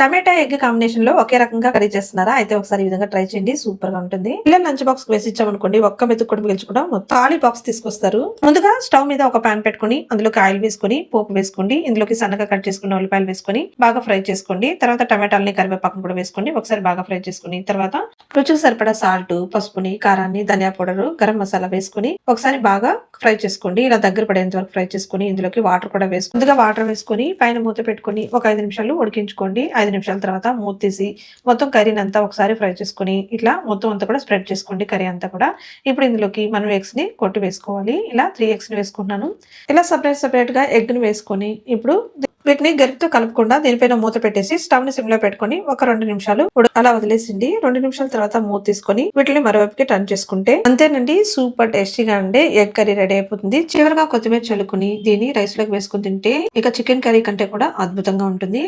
Tomato egg combination లో ఒకే రకంగా curry చేస్తున్నారా? అయితే ఒకసారి ఈ విధంగా ట్రై చేయండి. సూపర్ గా ఉంటుంది. పిల్లలు లంచ్ బాక్స్ వేసి ఇచ్చామనుకోండి, ఒక్క మెతుకు కూడా మిగిల్చకుండా మొత్తం ఖాళీ బాక్స్ తీసుకొస్తారు. ముందుగా స్టవ్ మీద ఒక పాన్ పెట్టుకుని అందులోకి ఆయిల్ వేసుకుని పోపు వేసుకోండి. ఇందులోకి సన్నగా కట్ చేసుకున్న ఉల్లిపాయలు వేసుకొని బాగా ఫ్రై చేసుకోండి. తర్వాత టమాటాలని కరివేపాకును కూడా వేసుకోండి. ఒకసారి బాగా ఫ్రై చేసుకుని తర్వాత రుచికి సరిపడా సాల్ట్, పసుపుని, కారాన్ని, ధనియా పౌడర్, గరం మసాలా వేసుకుని ఒకసారి బాగా ఫ్రై చేసుకోండి. ఇలా దగ్గర పడేంత వరకు ఫ్రై చేసుకుని ఇందులోకి వాటర్ కూడా వేసుకుని ముందుగా వాటర్ వేసుకుని పైన మూత పెట్టుకుని ఒక 5 నిమిషాలు ఉడికించుకోండి. 5 నిమిషాల తర్వాత మూత తీసి మొత్తం కర్రీని అంతా ఒకసారి ఫ్రై చేసుకుని ఇట్లా మొత్తం అంతా కూడా స్ప్రెడ్ చేసుకోండి కర్రీ అంతా కూడా. ఇప్పుడు ఇందులోకి మనం ఎగ్స్ ని కొట్టి వేసుకోవాలి. ఇలా 3 ఎగ్స్ ని వేసుకుంటున్నాను. ఇలా సెపరేట్ గా ఎగ్ ని వేసుకొని ఇప్పుడు వీటిని గరిటతో కలుపుకుండా దీనిపైన మూత పెట్టేసి స్టవ్ ని సిమ్ లో పెట్టుకుని ఒక 2 నిమిషాలు అలా వదిలేసింది. 2 నిమిషాల తర్వాత మూత తీసుకొని వీటిని మరోవైపుకి టర్న్ చేసుకుంటే అంతేనండి, సూపర్ టేస్టీగా ఉండే ఎగ్ కర్రీ రెడీ అయిపోతుంది. చివరిగా కొత్తిమీర చల్లుకుని దీన్ని రైస్ లోకి వేసుకుని తింటే ఇక చికెన్ కర్రీ కంటే కూడా అద్భుతంగా ఉంటుంది.